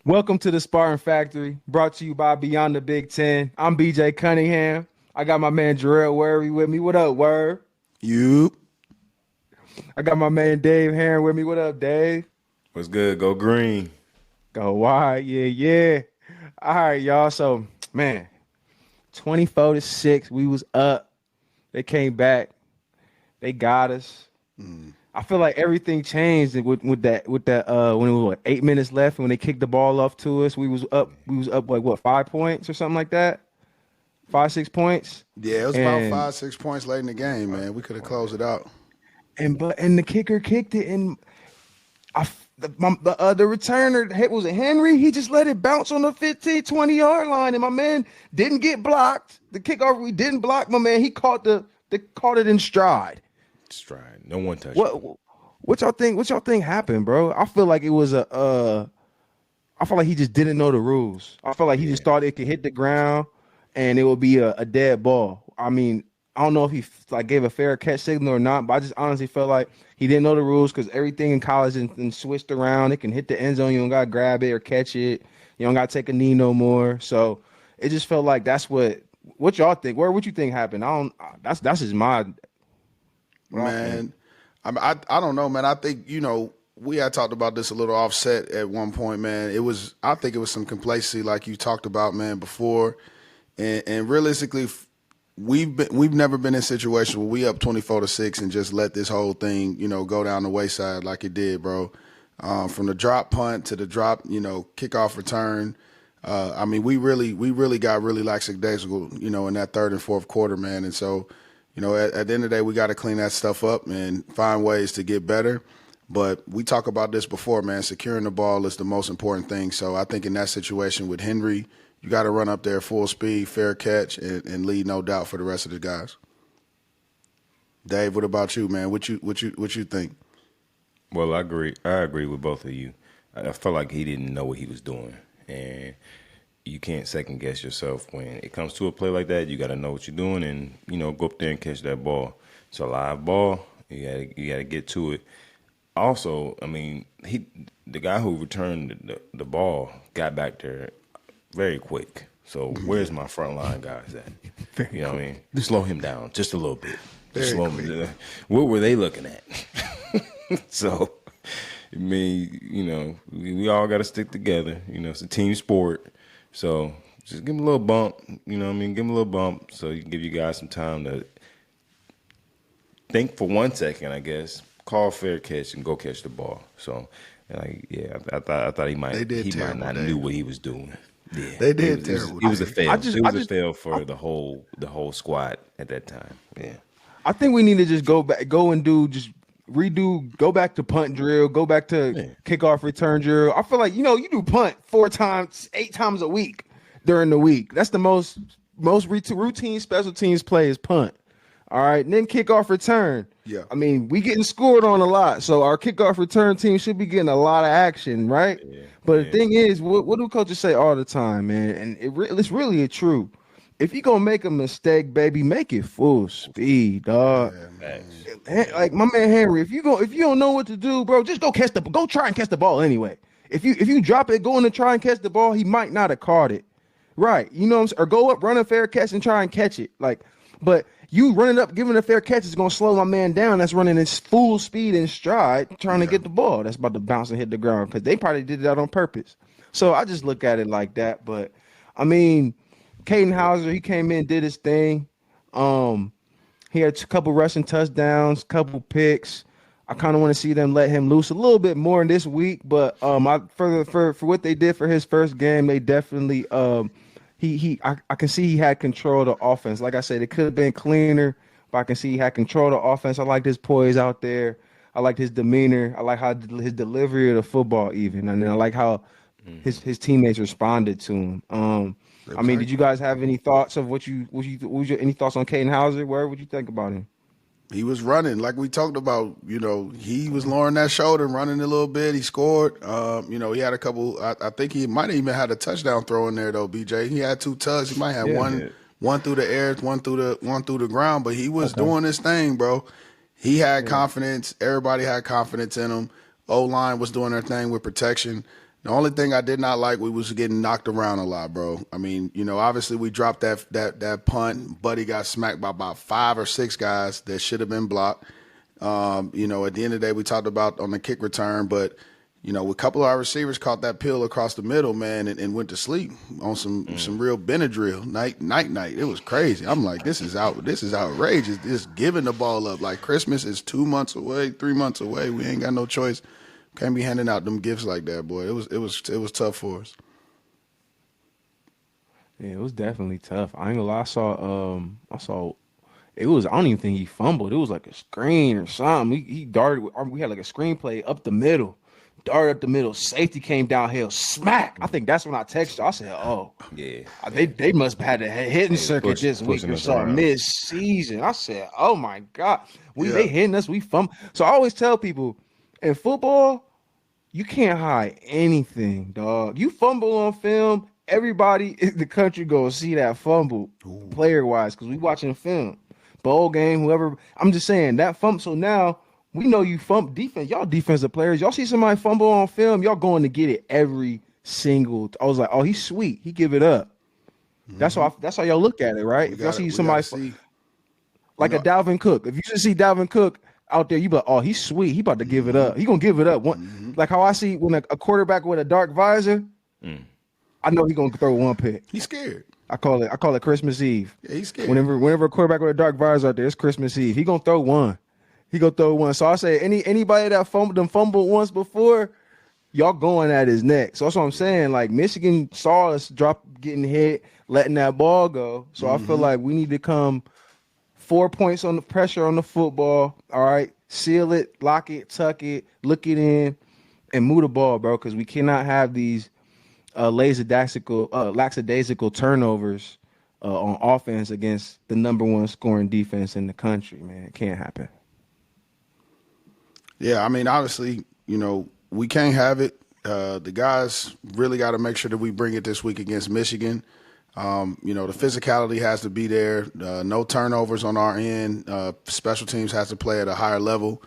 Welcome to the Spartan Factory, brought to you by Beyond the Big Ten. I'm BJ Cunningham. I got my man Jarrell Worry with me. What up, Word? You. I got my man Dave Heron with me. What up, Dave? What's good? Go green. Go wide, yeah. All right, y'all. So, man, 24-6. We was up. They came back. They got us. I feel like everything changed with that when it was 8 minutes left and when they kicked the ball off to us. We was up like what, 5 points or something like that? 5, 6 points. Yeah, it was about And 5, 6 points late in the game, man. We could have closed it out. and the kicker kicked it, and the returner, was it Henry? He just let it bounce on the 15, 20-yard line, and my man didn't get blocked. The kickoff, we didn't block my man. He caught caught it in stride. Stride. No one touched What it. what y'all think? What y'all think happened, bro? I feel like it was I feel like he just didn't know the rules. I feel like he just thought it could hit the ground and it would be a dead ball. I mean, I don't know if he like gave a fair catch signal or not, but I just honestly felt like he didn't know the rules because everything in college and switched around. It can hit the end zone. You don't gotta grab it or catch it. You don't gotta take a knee no more. So it just felt like that's what y'all think. What you think happened? I don't. That's just my Man, I don't know, man. I think, we had talked about this a little offset at one point, man. I think it was some complacency like you talked about, man, before. And realistically, we've never been in a situation where we up 24-6 and just let this whole thing, go down the wayside like it did, bro. From the drop punt to the drop, kickoff return. I mean, we really got really lackadaisical, in that third and fourth quarter, man. And so, at the end of the day, we got to clean that stuff up and find ways to get better. But we talk about this before, man. Securing the ball is the most important thing. So I think in that situation with Henry, you got to run up there full speed, fair catch, and lead no doubt for the rest of the guys. Dave, what about you, man? What you think? Well, I agree with both of you. I felt like he didn't know what he was doing, and you can't second guess yourself when it comes to a play like that. You got to know what you're doing, and go up there and catch that ball. It's a live ball. You got to get to it. Also, I mean, the guy who returned the ball got back there very quick. So where's my front line guys at? What I mean? Just slow him down just a little bit. What were they looking at? So, I mean, we all got to stick together. It's a team sport. So just give him a little bump. Give him a little bump so you can give you guys some time to think for 1 second, I guess. Call fair catch and go catch the ball. So, I thought he might not knew what he was doing. Yeah, They did terrible. It was a fail. I It was a fail for the whole squad at that time. Yeah. I think we need to just go back to punt drill, go back to kickoff return drill. I feel like, you do punt 4 times, 8 times a week during the week. That's the most routine special teams play is punt. All right. And then kickoff return. Yeah. I mean, we getting scored on a lot. So our kickoff return team should be getting a lot of action, right? Yeah. But the thing is, what do coaches say all the time, man? And it's really true. If you gonna make a mistake, baby, make it full speed, dog. Like my man Henry, if you don't know what to do, bro, just go try and catch the ball anyway. If you drop it, go in and try and catch the ball, he might not have caught it. Right. You know what I'm saying? Or go up, run a fair catch and try and catch it. But you running up, giving a fair catch is gonna slow my man down. That's running his full speed and stride, trying to get the ball. That's about to bounce and hit the ground because they probably did that on purpose. So I just look at it like that. But I mean, Caden Hauser, he came in, did his thing. He had a couple rushing touchdowns, couple picks. I kind of want to see them let him loose a little bit more in this week, but for what they did for his first game, they definitely I can see he had control of the offense. Like I said, it could have been cleaner, but I can see he had control of the offense. I like his poise out there. I like his demeanor. I like how his delivery of the football even, and then I like how his teammates responded to him. I mean, did you guys have any thoughts of any thoughts on Caden Hauser? Where would you think about him? He was running like we talked about. He was lowering that shoulder, running a little bit. He scored. He had a couple. I think he might have even had a touchdown throw in there though. BJ, he had 2 tugs. He might have one through the air, one through the ground. But he was doing his thing, bro. He had confidence. Everybody had confidence in him. O-line was doing their thing with protection. The only thing I did not like, we was getting knocked around a lot, bro. I mean, obviously we dropped that punt. Buddy got smacked by about 5 or 6 guys that should have been blocked. At the end of the day, we talked about on the kick return, but a couple of our receivers caught that pill across the middle, man, and went to sleep on some real Benadryl night. It was crazy. I'm like, this is outrageous. Just giving the ball up. Like, Christmas is 2 months away, 3 months away. We ain't got no choice. Can't be handing out them gifts like that, boy. It was tough for us. Yeah, it was definitely tough. I ain't gonna lie. I saw. It was. I don't even think he fumbled. It was like a screen or something. He darted. We had like a screenplay up the middle. Darted up the middle. Safety came downhill. Smack. I think that's when I texted you. I said, "Oh, yeah, they must have had a hitting circuit this week or something mid-season." I said, "Oh my God, they hitting us. We fumble." So I always tell people, in football, you can't hide anything, dog. You fumble on film, everybody in the country gonna see that fumble, player-wise, because we watching film. Bowl game, whoever. I'm just saying that fumble. So now we know you fumble defense. Y'all defensive players. Y'all see somebody fumble on film, y'all going to get it every single. I was like, oh, he's sweet. He give it up. Mm-hmm. That's how y'all look at it, right? If y'all see somebody like a Dalvin Cook. If you just see Dalvin Cook out there, you be like, oh, he's sweet. He about to give it up. He gonna give it up. Like how I see when a quarterback with a dark visor, I know he gonna throw one pick. He's scared. I call it Christmas Eve. Yeah, he's scared. Whenever a quarterback with a dark visor out there, it's Christmas Eve. He gonna throw one. So I say anybody that fumbled once before, y'all going at his neck. So that's what I'm saying. Like, Michigan saw us getting hit, letting that ball go. So I feel like we need to come 4 points on the pressure on the football. All right, seal it, lock it, tuck it, look it in, and move the ball, bro. Because we cannot have these lackadaisical turnovers on offense against the number 1 scoring defense in the country, man. It can't happen. Yeah, I mean, obviously, we can't have it. The guys really got to make sure that we bring it this week against Michigan. The physicality has to be there. No turnovers on our end. Special teams has to play at a higher level.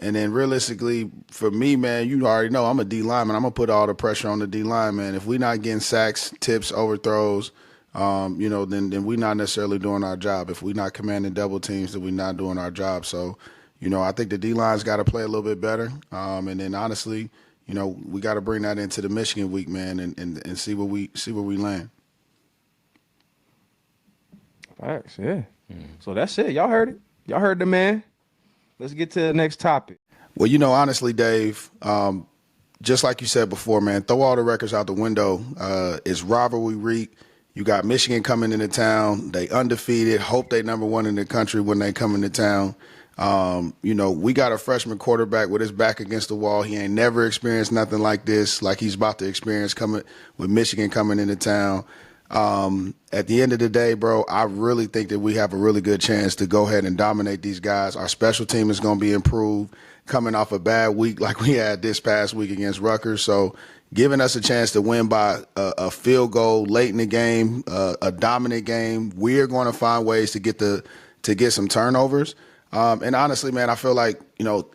And then realistically, for me, man, you already know I'm a D lineman. I'm going to put all the pressure on the D line, man. If we're not getting sacks, tips, overthrows, then we're not necessarily doing our job. If we're not commanding double teams, then we're not doing our job. So, I think the D-line's got to play a little bit better. And then honestly, we got to bring that into the Michigan week, man, and see where we land. Facts, yeah. So that's it. Y'all heard it. Y'all heard the man. Let's get to the next topic. Well, honestly, Dave, just like you said before, man, throw all the records out the window. It's rivalry week. You got Michigan coming into town. They undefeated. Hope they number 1 in the country when they come into town. We got a freshman quarterback with his back against the wall. He ain't never experienced nothing like this, like he's about to experience coming with Michigan coming into town. At the end of the day, bro, I really think that we have a really good chance to go ahead and dominate these guys. Our special team is going to be improved coming off a bad week like we had this past week against Rutgers. So giving us a chance to win by a field goal late in the game, a dominant game, we're going to find ways to get some turnovers. And honestly, man, I feel like,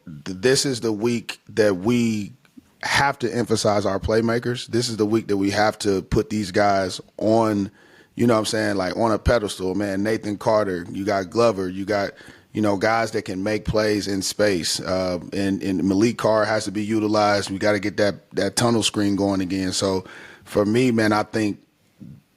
this is the week that we have to emphasize our playmakers. This is the week that we have to put these guys on, like on a pedestal, man. Nathan Carter, you got Glover, you got, guys that can make plays in space. And Malik Carr has to be utilized. We got to get that tunnel screen going again. So for me, man, I think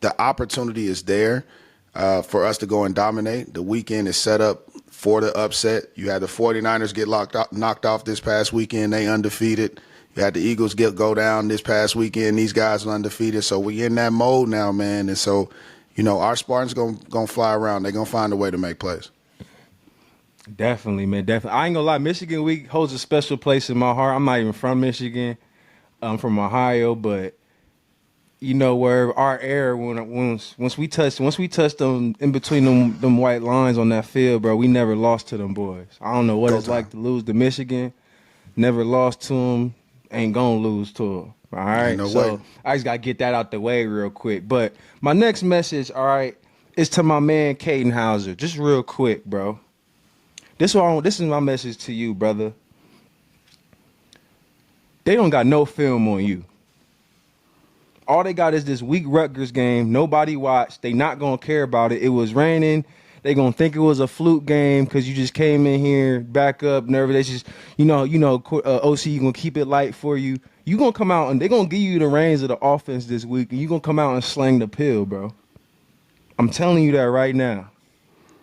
the opportunity is there for us to go and dominate. The weekend is set up for the upset. You had the 49ers get knocked off this past weekend. They undefeated. You had the Eagles go down this past weekend. These guys are undefeated. So we in that mode now, man. And so, our Spartans gonna fly around. They're going to find a way to make plays. Definitely, man. Definitely. I ain't gonna lie. Michigan week holds a special place in my heart. I'm not even from Michigan. I'm from Ohio, but where our era once we touched them in between them white lines on that field, bro, we never lost to them boys. I don't know what it's like to lose to Michigan. Never lost to them. Ain't gonna lose to them. All right. So I just gotta get that out the way real quick. But my next message, all right, is to my man Caden Hauser. Just real quick, bro. This is my message to you, brother. They don't got no film on you. All they got is this weak Rutgers game. Nobody watched. They not gonna care about it. It was raining. They gonna think it was a fluke game because you just came in here, back up, nervous. They just, OC, you gonna keep it light for you. You gonna come out and they gonna give you the reins of the offense this week, and you gonna come out and slang the pill, bro. I'm telling you that right now.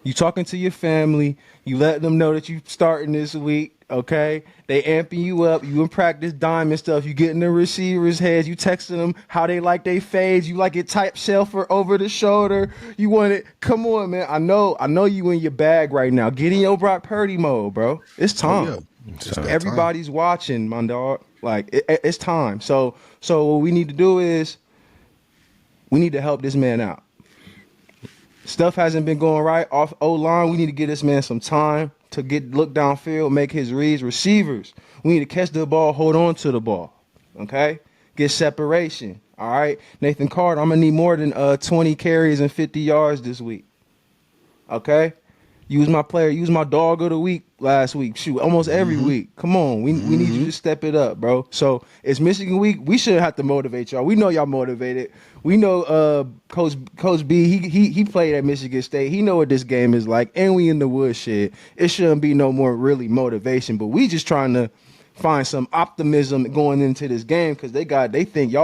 You talking to your family. You let them know that you starting this week. Okay, they amping you up. You in practice diamond stuff. You getting the receivers' heads. You texting them how they like they fades. You like it type shelf or over the shoulder. You want it. Come on, man. I know you in your bag right now. Get in your Brock Purdy mode, bro. It's time. Everybody's watching, my dog. Like it's time. So what we need to do is we need to help this man out. Stuff hasn't been going right off O-line. We need to give this man some time to look downfield, make his reads. Receivers, we need to catch the ball, hold on to the ball, okay? Get separation, all right? Nathan Carter, I'm going to need more than 20 carries and 50 yards this week, okay? Use my dog of the week last week. Shoot, almost every week. Come on, we need you to step it up, bro. So it's Michigan week. We shouldn't have to motivate y'all. We know y'all motivated. We know Coach B, he played at Michigan State. He know what this game is like, and we in the woodshed. It shouldn't be no more really motivation, but we just trying to find some optimism going into this game because they think we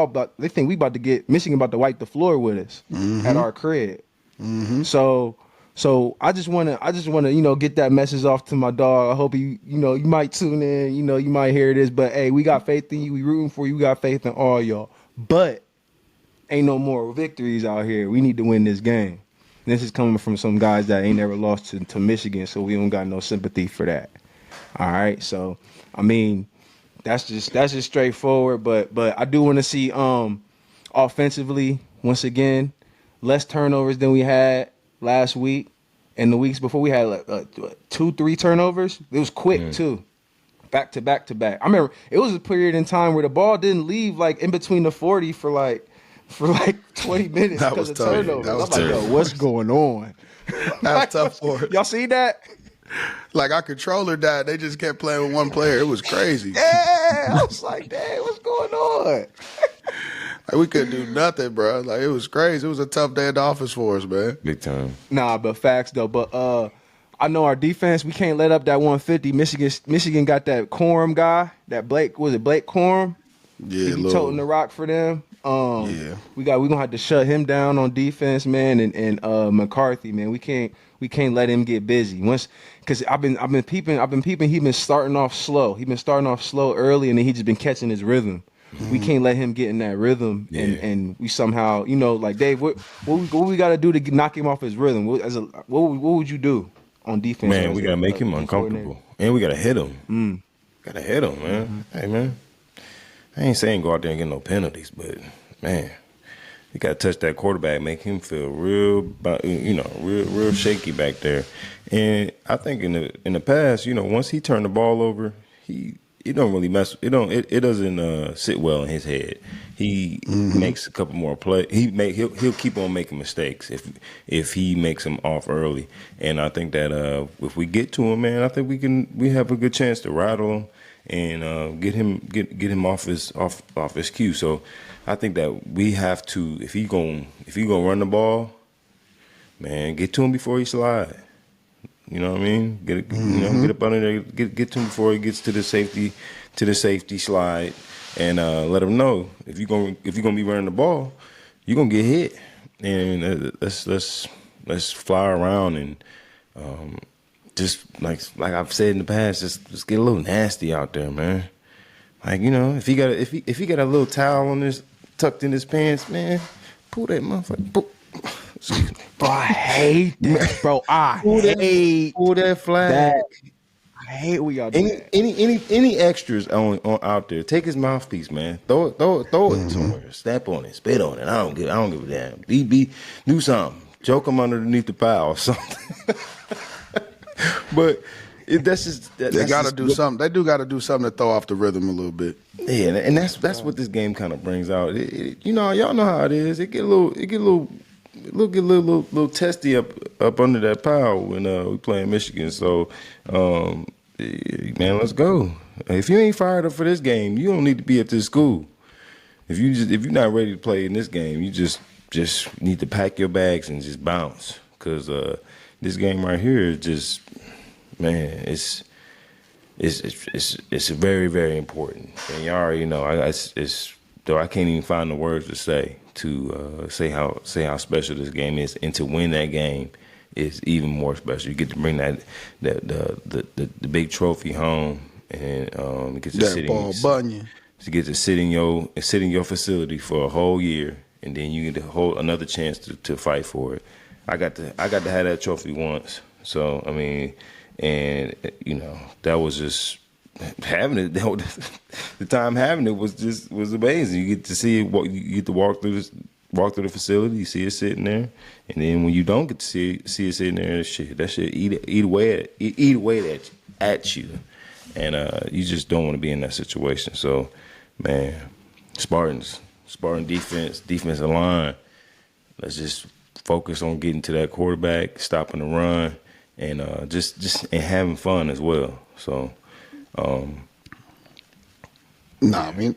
about to get Michigan about to wipe the floor with us at our crib. So I just wanna get that message off to my dog. I hope you might tune in, you might hear this, but hey, we got faith in you. We rooting for you. We got faith in all y'all. But ain't no more victories out here. We need to win this game. And this is coming from some guys that ain't never lost to Michigan, so we don't got no sympathy for that. All right, so I mean, that's just straightforward. But I do want to see offensively once again less turnovers than we had last week, and the weeks before we had 2-3 turnovers. It was quick too, back to back. I remember it was a period in time where the ball didn't leave like in between the 40 for like 20 minutes because of turnovers. I'm like, yo, what's going on? That's tough for it. Y'all see that? Like our controller died. They just kept playing with one player. It was crazy. Yeah, I was like, dang, what's going on? Like, we couldn't do nothing, bro. Like, it was crazy. It was a tough day at the office for us, man. Big time. Nah, but facts though. But I know our defense. We can't let up that 150. Michigan got that Corum guy. That Blake Corum. Yeah, he toting the rock for them. Yeah, we gonna have to shut him down on defense, man, and McCarthy, man. We can't let him get busy because I've been peeping. He been starting off slow. He been starting off slow early, and then he just been catching his rhythm. We can't let him get in that rhythm, and we somehow, like Dave, what we got to do to knock him off his rhythm? What would you do on defense? Man, we got to make him uncomfortable, and we got to hit him. Got to hit him, man. Hey, man, I ain't saying go out there and get no penalties, but man, you got to touch that quarterback, make him feel real shaky back there. And I think in the past, once he turned the ball over, it don't really mess. It doesn't sit well in his head. He makes a couple more plays. He'll keep on making mistakes if he makes them off early. And I think that if we get to him, man, I think we have a good chance to rattle him and get him off his cue. So I think that we have to, if he gonna run the ball, man, get to him before he slide. You know what I mean? Get up under there, get to him before he gets to the safety slide, and let him know if you're gonna be running the ball, you're gonna get hit, and let's fly around and just like I've said in the past, just get a little nasty out there, man. Like if he got a little towel on this tucked in his pants, man, pull that motherfucker. Excuse me. Bro, I hate that, bro. Pull that flag. I hate what y'all do. Any extras on out there? Take his mouthpiece, man. Throw it somewhere. Step on it. Spit on it. I don't give a damn. Do something. Choke him underneath the pile or something. But they got to do something. They do got to do something to throw off the rhythm a little bit. Yeah, and that's what this game kind of brings out. Y'all know how it is. It get a little testy up under that pile when we playing Michigan. So, man, let's go. If you ain't fired up for this game, you don't need to be at this school. if you're not ready to play in this game, you just need to pack your bags and just bounce. Because this game right here is just, man, it's very, very important. And you already know, though I can't even find the words to say how special this game is, and to win that game is even more special. You get to bring the big trophy home, and get to sit Paul Bunyan. To get to sit in your facility for a whole year, and then you get another chance to fight for it. I got to have that trophy once, so I mean, and that was just having it. The time having it was amazing. You get to see it. You get to walk through the facility. You see it sitting there, and then when you don't get to see it sitting there, that shit eat away at you, and you just don't want to be in that situation. So, man, Spartan defensive line. Let's just focus on getting to that quarterback, stopping the run, and just having fun as well. So, I mean,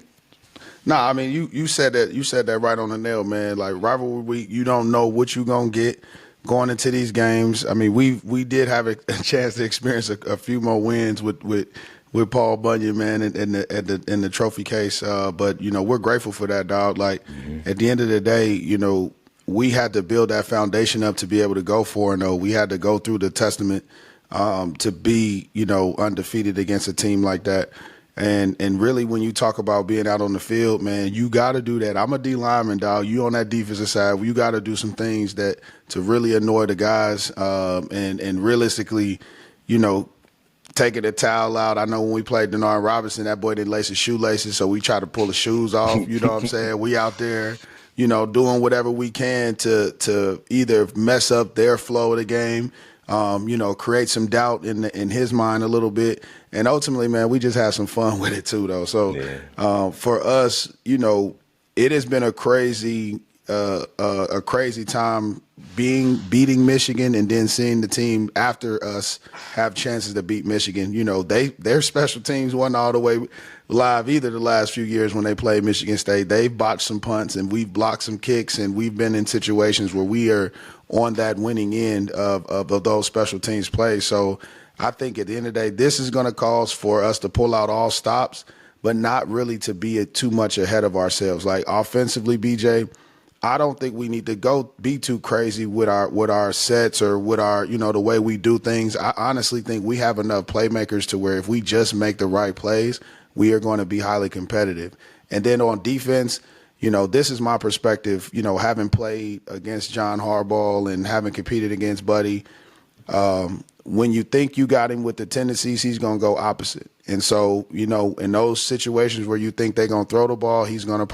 you said that right on the nail, man. Like, rivalry week, you don't know what you're gonna get going into these games. I mean, we did have a chance to experience a few more wins with Paul Bunyan, man, in the trophy case. But we're grateful for that, dog. Like, at the end of the day, we had to build that foundation up to be able to go 4-0. We had to go through the testament to be, undefeated against a team like that. And really, when you talk about being out on the field, man, you got to do that. I'm a D lineman, dog. You on that defensive side, you got to do some things to really annoy the guys and realistically, taking the towel out. I know when we played Denard Robinson, that boy didn't lace his shoelaces, so we try to pull the shoes off. You know what I'm saying? We out there, doing whatever we can to either mess up their flow of the game, create some doubt in his mind a little bit. And ultimately, man, we just have some fun with it too, though. So for us, it has been a crazy time beating Michigan and then seeing the team after us have chances to beat Michigan. Their special teams wasn't all the way live either the last few years when they played Michigan State. They've botched some punts and we've blocked some kicks, and we've been in situations where we are on that winning end of those special teams plays. So I think at the end of the day, this is going to cause for us to pull out all stops, but not really to be too much ahead of ourselves. Like, offensively, BJ, I don't think we need to be too crazy with our sets or with our, the way we do things. I honestly think we have enough playmakers to where if we just make the right plays, we are going to be highly competitive. And then on defense, this is my perspective, having played against John Harbaugh and having competed against Buddy. When you think you got him with the tendencies, he's going to go opposite. And so, in those situations where you think they're going to throw the ball, he's going to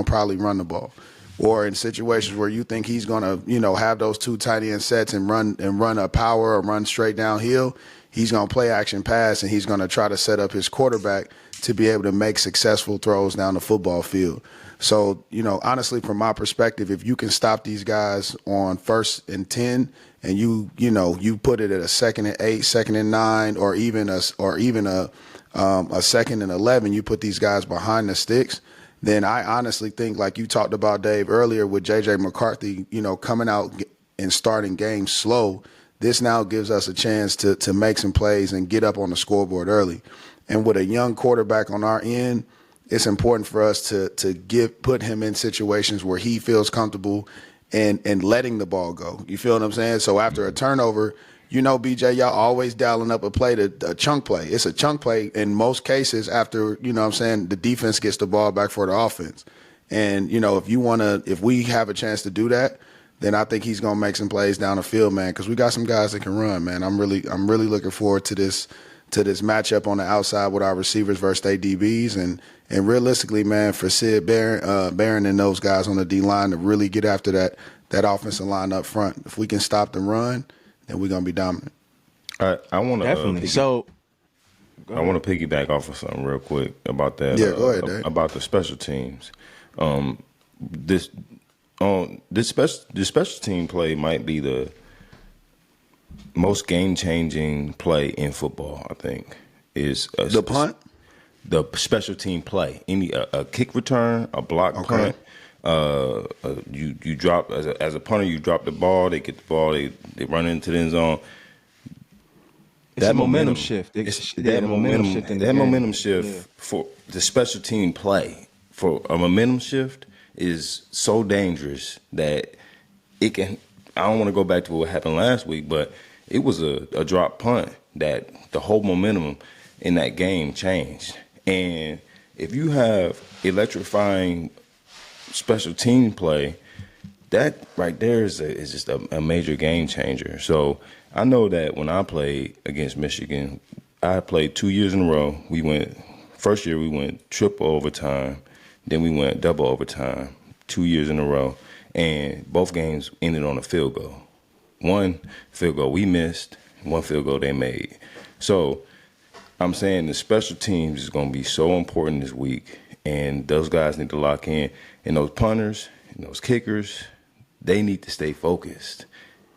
probably run the ball. Or in situations where you think he's going to, have those two tight end sets and run a power or run straight downhill, he's going to play action pass, and he's going to try to set up his quarterback to be able to make successful throws down the football field. So, honestly, from my perspective, if you can stop these guys on 1st and 10, and you put it at a 2nd and 8, 2nd and 9, or even a 2nd and 11, you put these guys behind the sticks, then I honestly think, like you talked about, Dave, earlier with J.J. McCarthy, coming out and starting games slow, this now gives us a chance to make some plays and get up on the scoreboard early. And with a young quarterback on our end, it's important for us to put him in situations where he feels comfortable and letting the ball go. You feel what I'm saying? So after a turnover, BJ, y'all always dialing up a chunk play. It's a chunk play in most cases after, the defense gets the ball back for the offense. And, if we have a chance to do that, then I think he's going to make some plays down the field, man, because we got some guys that can run, man. I'm really looking forward to this matchup on the outside with our receivers versus their DBs. And realistically, man, for Sid Barron and those guys on the D-line to really get after that offensive line up front. If we can stop the run, then we're going to be dominant. I want to definitely. I want to piggyback off of something real quick about that. Yeah, go ahead, Dave. About the special teams. This special team play might be the most game-changing play in football, I think. Is the punt? the special team play. Any a kick return, a block punt. You drop as a punter, you drop the ball. They get the ball. They run into the end zone. It's that a momentum shift. That momentum shift for the special team play. For a momentum shift is so dangerous that it can. I don't want to go back to what happened last week, but it was a drop punt that the whole momentum in that game changed. And if you have electrifying special team play, that right there is just a major game changer. So I know that when I played against Michigan, I played 2 years in a row. First year we went triple overtime, then we went double overtime, 2 years in a row. And both games ended on a field goal. One field goal we missed, one field goal they made. So I'm saying the special teams is going to be so important this week, and those guys need to lock in. And those punters and those kickers, they need to stay focused.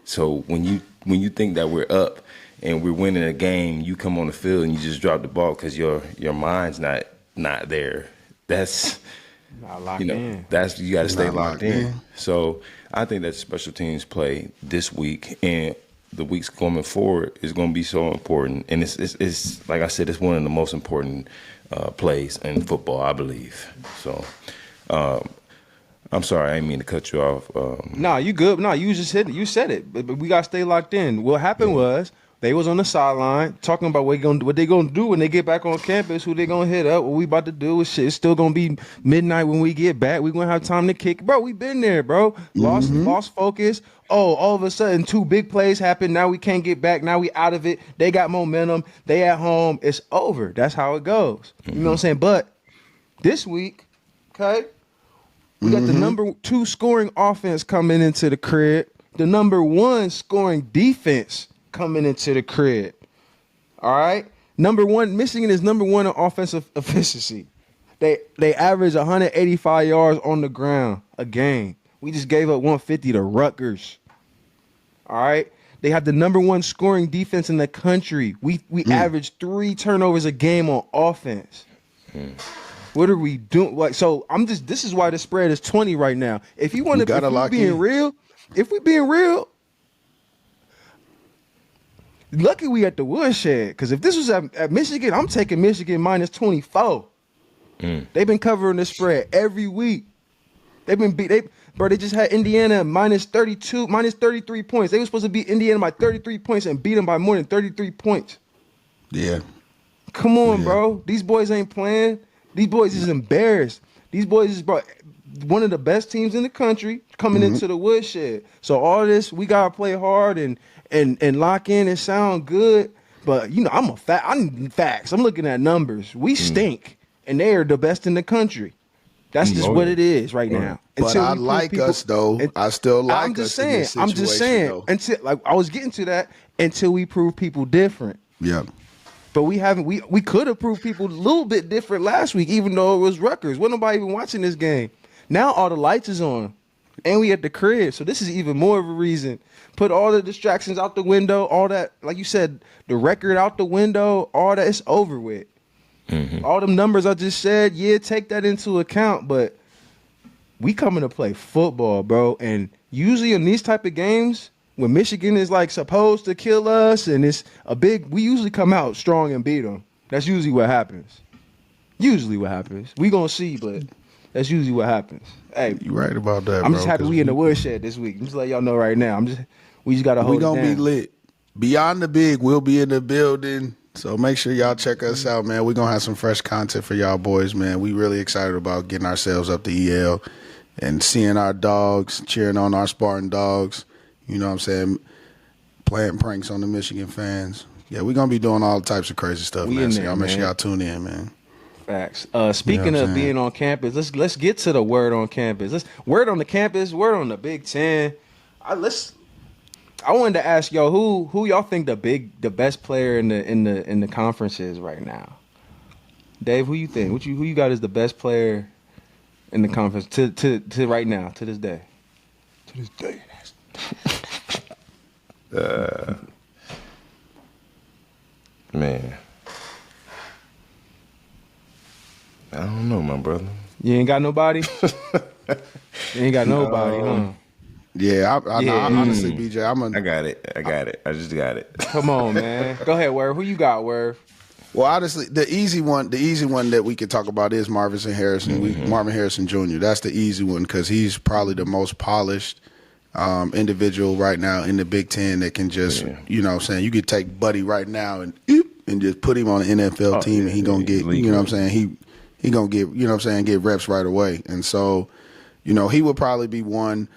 So when you think that we're up and we're winning a game, you come on the field and you just drop the ball because your mind's not there. That's not locked in. That's you got to stay locked in. So I think that special teams play this week and the weeks coming forward is going to be so important. And it's like I said, it's one of the most important plays in football, I believe. So I'm sorry, I didn't mean to cut you off. Nah, you good. Nah, you just hit it. You said it, but we got to stay locked in. What happened was they was on the sideline talking about what they gonna do when they get back on campus, who they gonna hit up, what we about to do. It's still gonna be midnight when we get back. We gonna have time to kick. Bro, we been there, bro. Lost focus. Oh, all of a sudden, 2 big plays happen. Now we can't get back. Now we out of it. They got momentum. They at home. It's over. That's how it goes. You know what I'm saying? But this week, okay, we got the number 2 scoring offense coming into the crib. The number 1 scoring defense coming into the crib. All right? Number 1, Michigan is number 1 in offensive efficiency. They average 185 yards on the ground a game. We just gave up 150 to Rutgers. All right? They have the number 1 scoring defense in the country. We average 3 turnovers a game on offense. What are we doing? Like, so this is why the spread is 20 right now. If you want to, if we being real, lucky we at the woodshed. Because if this was at Michigan, I'm taking Michigan minus 24. They've been covering the spread every week. They've been beat. They just had Indiana minus 32, minus 33 points. They were supposed to beat Indiana by 33 points and beat them by more than 33 points. Yeah. Come on, bro. These boys ain't playing. These boys is embarrassed. These boys is one of the best teams in the country coming into the woodshed. So all this, we gotta play hard and lock in and sound good. But I'm facts. I'm looking at numbers. We stink, and they are the best in the country. That's just what it is right now. But I like us though. I still like us. I'm just saying. Until I was getting to that until we prove people different. Yeah. But we haven't. We could have proved people a little bit different last week, even though it was Rutgers. Wasn't nobody even watching this game. Now all the lights is on, and we at the crib. So this is even more of a reason. Put all the distractions out the window. All that, like you said, the record out the window. All that, it's over with. All them numbers I just said, take that into account. But we coming to play football, bro. And usually in these type of games, when Michigan is like supposed to kill us and it's we usually come out strong and beat them. That's usually what happens. We gonna see, but that's usually what happens. Hey, you right about that. I'm just happy we in the woodshed this week. I'm just letting y'all know right now. We just gotta hold it down. We gonna be lit. Beyond the Big, we'll be in the building. So make sure y'all check us out, man. We're gonna have some fresh content for y'all boys, man. We really excited about getting ourselves up to EL and seeing our dogs, cheering on our Spartan dogs. You know what I'm saying? Playing pranks on the Michigan fans. Yeah, we're going to be doing all types of crazy stuff, man. So y'all make sure y'all tune in, man. Facts. Speaking of being on campus, let's get to the word on campus. Word on the campus, word on the Big Ten. I wanted to ask y'all who y'all think the best player in the conference is right now. Dave, who you think? Who you got as the best player in the conference to right now, to this day? To this day. Man, I don't know, my brother. You ain't got nobody? You ain't got nobody, huh? Yeah, Yeah. honestly, BJ, I got it. I just got it. Come on, man. Go ahead, Werv. Who you got, Werv? Well, honestly, the easy one that we could talk about is Marvin Harrison. Marvin Harrison Jr. That's the easy one because he's probably the most polished individual right now in the Big Ten that can just, you know what I'm saying, you could take Buddy right now and just put him on an NFL team and he going to get, you know what I'm saying, he going to get, you know what I'm saying, get reps right away. And so, you know, he would probably be one.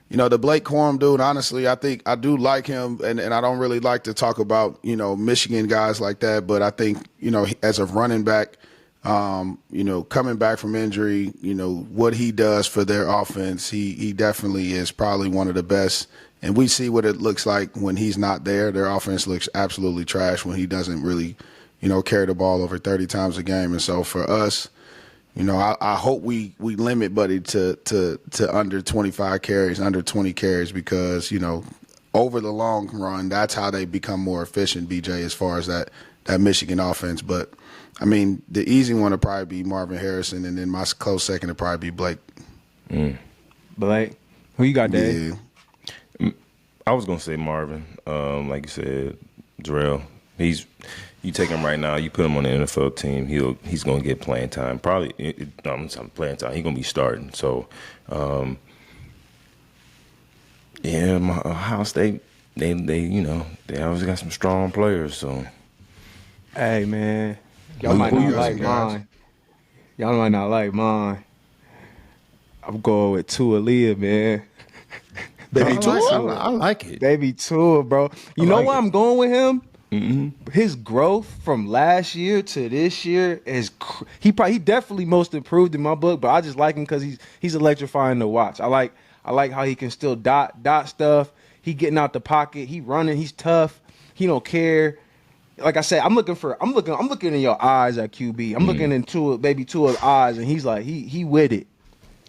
You know, the Blake Corum dude, honestly, I think I do like him, and I don't really like to talk about, you know, Michigan guys like that, but I think, you know, as a running back, you know, coming back from injury, you know, what he does for their offense, he definitely is probably one of the best. And we see what it looks like when he's not there. Their offense looks absolutely trash when he doesn't really, you know, carry the ball over 30 times a game. And so for us, you know, I hope we limit Buddy to under 25 carries, under 20 carries, because, you know, over the long run, that's how they become more efficient, BJ, as far as that Michigan offense. But, I mean, the easy one would probably be Marvin Harrison, and then my close second would probably be Blake. Blake? Who you got, Dave? Yeah. I was going to say Marvin. Like you said, Jarrell. You take him right now, you put him on the NFL team, he's going to get playing time. Probably, playing time. He's going to be starting. So, Ohio State, they you know, they always got some strong players. So, hey man, y'all might not like mine. Y'all might not like mine. I'm going with Tua Leah, man. Baby Tua, I like it. Baby Tua, bro. You know why I'm going with him? His growth from last year to this year is he definitely most improved in my book, but I just like him because he's electrifying to watch. I like how he can still dot stuff. He getting out the pocket. He running. He's tough. He don't care. Like I said, I'm looking in your eyes at QB. I'm looking into baby Tua's eyes, and he's like he with it.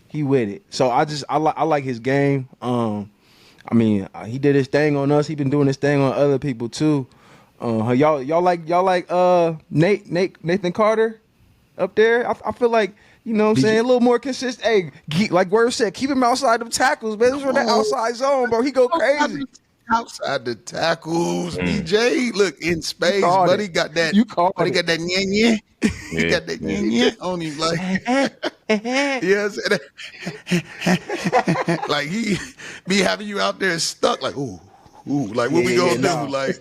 He with it. So I like his game. I mean, he did his thing on us. He been doing his thing on other people too. Y'all like Nathan Carter up there? I feel like, you know what I'm saying, a little more consistent. Hey, like Word said, keep him outside them tackles, man. This is that outside zone, bro. He go crazy. Outside the tackles, DJ. Look, in space, buddy got that. Buddy got that nya. He got that nya on him, like yes, like he be having you out there stuck, like ooh, like what we gonna do, like.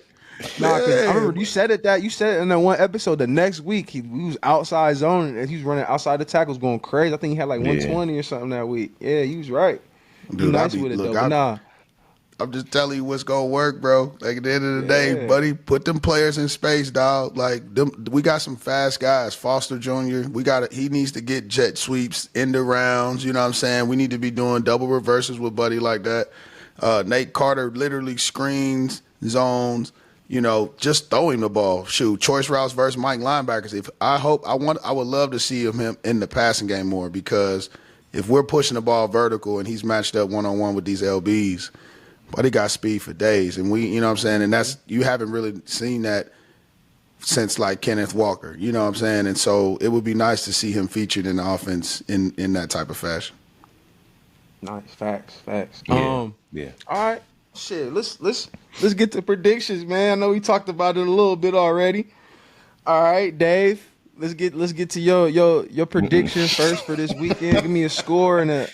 Nah, cause I remember you said it in that one episode. The next week he was outside zone and he was running outside the tackles, going crazy. I think he had like 120 or something that week. Yeah, he was right. Dude, nice with it though. Nah, I'm just telling you what's gonna work, bro. Like at the end of the day, buddy, put them players in space, dog. Like we got some fast guys. Foster Jr. He needs to get jet sweeps in the rounds. You know what I'm saying? We need to be doing double reverses with Buddy like that. Nate Carter literally screens, zones. You know, just throwing the ball. Shoot, choice routes versus Mike linebackers. I would love to see him in the passing game more, because if we're pushing the ball vertical and he's matched up one-on-one with these LBs, but he got speed for days. And you know what I'm saying? And you haven't really seen that since like Kenneth Walker. You know what I'm saying? And so it would be nice to see him featured in the offense in that type of fashion. Nice. Facts. Yeah. All right. Shit, let's get to predictions, man. I know we talked about it a little bit already. All right, Dave, let's get to your prediction first for this weekend. Give me a score and a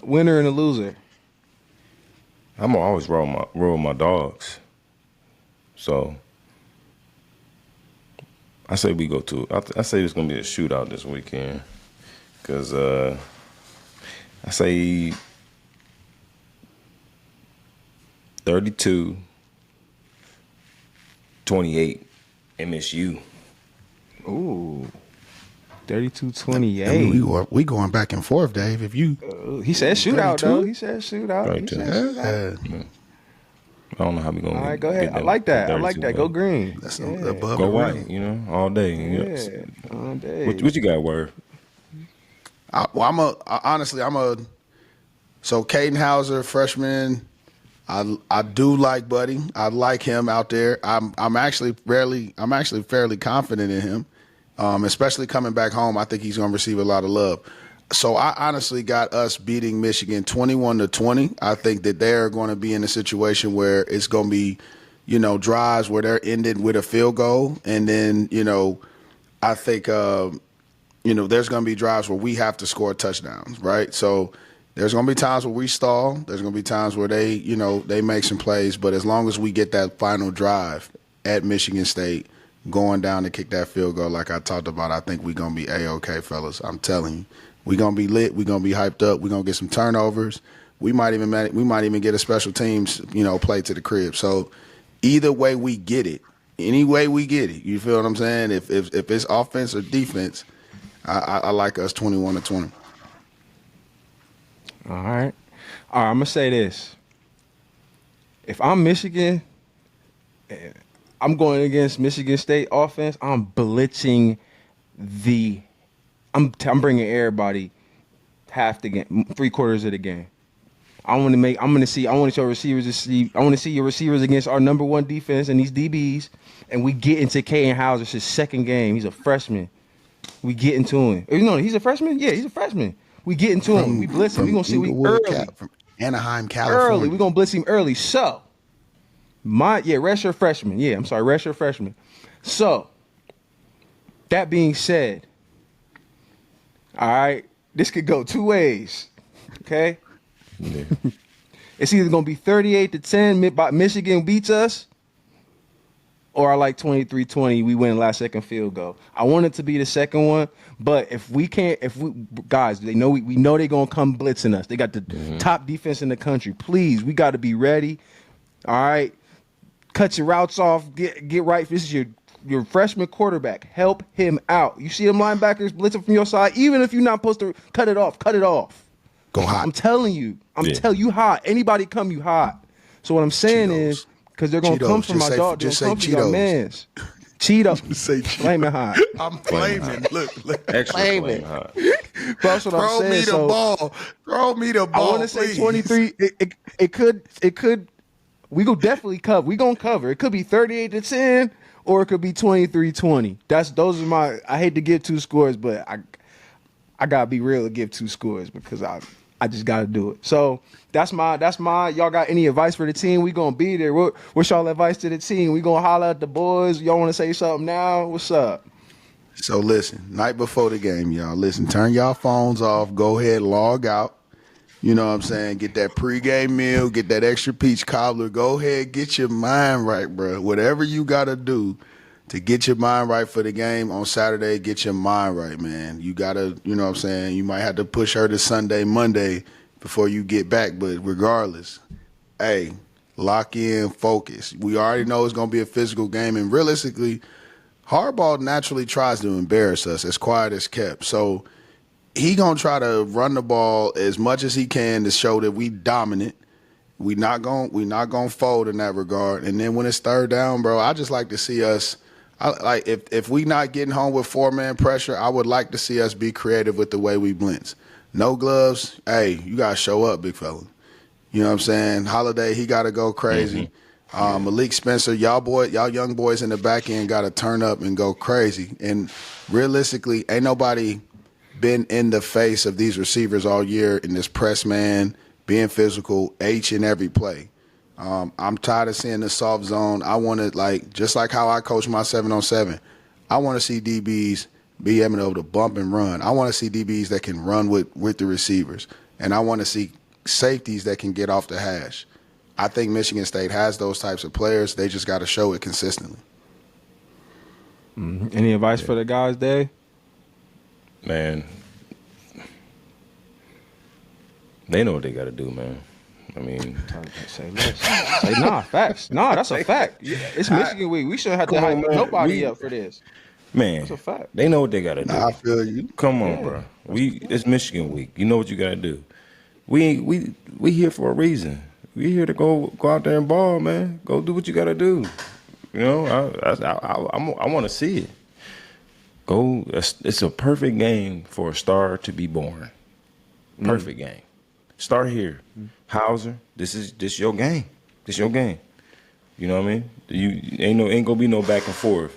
winner and a loser. I'm gonna always roll my dogs. So I say we go to. I say it's gonna be a shootout this weekend, because I say 32-28 MSU. Ooh, 32-28. I mean, we going back and forth, Dave. If you he said shootout 32? though. He said shootout. Right, He said shootout. Yeah. I don't know how we gonna. All right, go ahead. I like that. Go green. That's above go the white. You know, all day. Yeah, all day. What you got, Word? So Caden Hauser, freshman. I do like Buddy. I like him out there. I'm actually fairly confident in him. especially coming back home. I think he's going to receive a lot of love. So I honestly got us beating Michigan 21-20. I think that they're going to be in a situation where it's going to be, drives where they're ended with a field goal. And then, I think, there's going to be drives where we have to score touchdowns, right? So there's going to be times where we stall. There's going to be times where they, they make some plays. But as long as we get that final drive at Michigan State, going down to kick that field goal like I talked about, I think we're going to be A-OK, fellas. I'm telling you. We're going to be lit. We're going to be hyped up. We're going to get some turnovers. We might even get a special teams, play to the crib. So either way we get it, any way we get it, you feel what I'm saying? If it's offense or defense, I like us 21-20. All right. I'm going to say this. If I'm Michigan, I'm going against Michigan State offense, I'm blitzing I'm bringing everybody half the game, 3/4 of the game. I want to see your receivers against our number one defense and these DBs, and we get into Kaden Houser's his second game. He's a freshman. We get into him. He's a freshman? Yeah, he's a freshman. We get into him. We blitz him. We're going to see early. From Anaheim, California. Early. We're going to blitz him early. So, redshirt freshman. Yeah, I'm sorry, redshirt freshman. So, that being said, all right, this could go two ways, okay? Yeah. It's either going to be 38-10, Michigan beats us, or I like 23-20, we win last second field goal. I want it to be the second one, but guys, we know they're going to come blitzing us. They got the top defense in the country. Please, we got to be ready, all right? Cut your routes off, get right. This is your freshman quarterback. Help him out. You see them linebackers blitzing from your side, even if you're not supposed to cut it off. Go hot. I'm telling you. Telling you hot. Anybody come, you hot. So what I'm saying is, because they're going to come from my dog. They're going to come from your mans. Cheetos. Just say Cheetos. Flaming hot. I'm flaming. Look. Extra flaming hot. That's what I'm saying. Throw me the ball. I want to say 23. It could. We go definitely cover. We going to cover. It could be 38-10. Or it could be 23-20. Those are my. I hate to give two scores, but I gotta be real to give two scores because I just gotta do it. So that's my. Y'all got any advice for the team? We gonna be there. What's y'all advice to the team? We gonna holler at the boys. Y'all want to say something now? What's up? So listen, night before the game, y'all. Listen, turn y'all phones off. Go ahead, log out. You know what I'm saying? Get that pregame meal, get that extra peach cobbler. Go ahead, get your mind right, bro. Whatever you got to do to get your mind right for the game on Saturday, get your mind right, man. You got to, you know what I'm saying? You might have to push her to Sunday, Monday before you get back. But regardless, hey, lock in, focus. We already know it's going to be a physical game. And realistically, Harbaugh naturally tries to embarrass us, as quiet as kept. So, he gonna try to run the ball as much as he can to show that we dominant. We not gonna fold in that regard. And then when it's third down, bro, I just like to see us. If we not getting home with 4-man pressure, I would like to see us be creative with the way we blitz. No gloves, hey, you gotta show up, big fella. You know what I'm saying? Holiday, he gotta go crazy. Malik Spencer, y'all young boys in the back end gotta turn up and go crazy. And realistically, ain't nobody been in the face of these receivers all year in this press man, being physical, each and every play. I'm tired of seeing the soft zone. I want to, just like how I coach my 7-on-7, I want to see DBs be able to bump and run. I want to see DBs that can run with the receivers. And I want to see safeties that can get off the hash. I think Michigan State has those types of players. They just got to show it consistently. Any advice for the guys, Dave? Man, they know what they got to do, man. I mean, say facts. Nah, that's a fact. It's Michigan week. We shouldn't have to hype nobody up for this. Man, that's a fact. They know what they got to do. I feel you. Come on, bro. It's Michigan week. You know what you got to do. We here for a reason. We here to go out there and ball, man. Go do what you got to do. You know, I want to see it. It's a perfect game for a star to be born. Perfect game. Start here. Hauser, this your game. This your game. You know what I mean? You ain't gonna be no back and forth.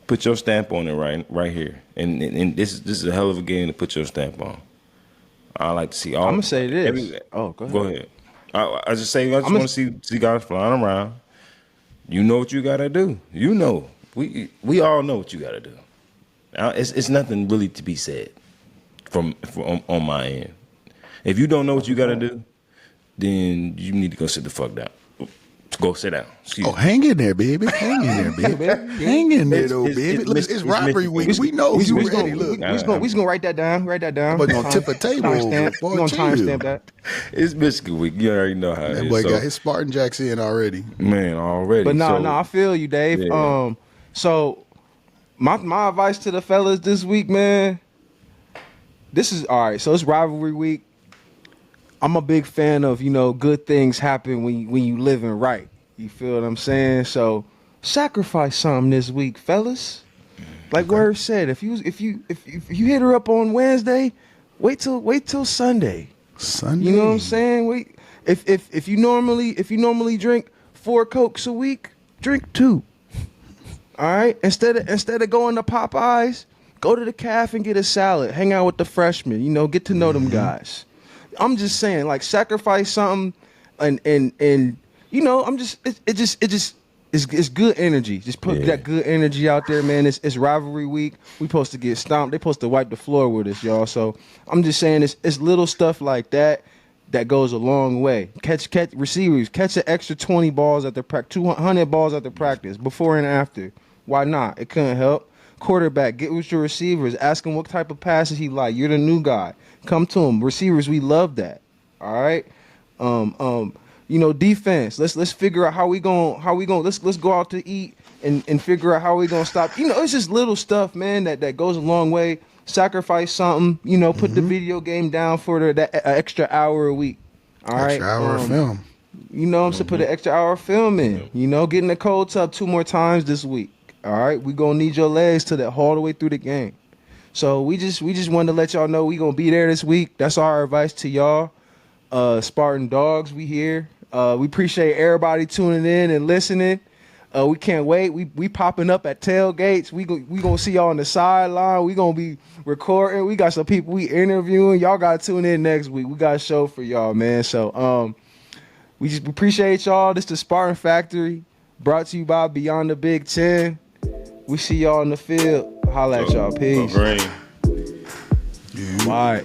put your stamp on it right here. And this is a hell of a game to put your stamp on. I like to see all. I'm gonna say this. Go ahead. Go ahead. I just want to see guys flying around. You know what you gotta do. You know, we all know what you gotta do. It's nothing really to be said from on my end. If you don't know what you gotta do, then you need to go sit the fuck down. Go sit down. Hang in there, baby. Hang in there, baby. Hang in there, though, baby. It's rivalry week. We know you ready. Look, we gonna write that down. Write that down. We're gonna tip a table. We're gonna timestamp that. It's Michigan week. You already know how it is. That boy got his Spartan jacks in already. Man, already. But no, I feel you, Dave. Yeah. So my advice to the fellas this week, man. This is all right. So it's rivalry week. I'm a big fan of, good things happen when you living right. You feel what I'm saying? So sacrifice something this week, fellas. Like Word said, if you hit her up on Wednesday, wait till Sunday. Sunday. You know what I'm saying? Wait. If you normally drink 4 Cokes a week, drink 2. All right? Instead of going to Popeyes, go to the cafe and get a salad. Hang out with the freshmen, get to know them guys. I'm just saying, like, sacrifice something, and it's good energy. Just put that good energy out there, man. It's rivalry week. We supposed to get stomped. They supposed to wipe the floor with us, y'all. So I'm just saying, it's little stuff like that goes a long way. Catch receivers, catch an extra 20 balls at the 200 balls at the practice before and after. Why not? It couldn't help. Quarterback, get with your receivers. Ask him what type of passes he like. You're the new guy. Come to him. Receivers, we love that. All right. Defense. Let's figure out how we going let's go out to eat and figure out how we gonna stop. It's just little stuff, man, that goes a long way. Sacrifice something, put the video game down for that extra hour a week. All right. Extra hour of film. I'm saying, put an extra hour of film in. Get in the cold tub 2 more times this week. All right, we gonna need your legs to that all the way through the game. So we just wanted to let y'all know we gonna be there this week. That's our advice to y'all. Spartan Dogs, we here. We appreciate everybody tuning in and listening. We can't wait. We popping up at tailgates. We gonna see y'all on the sideline. We gonna be recording. We got some people we interviewing. Y'all gotta tune in next week. We got a show for y'all, man. So we just appreciate y'all. This is the Spartan Factory, brought to you by Beyond the Big Ten. We see y'all in the field. Holla at y'all. Peace. Green. All right.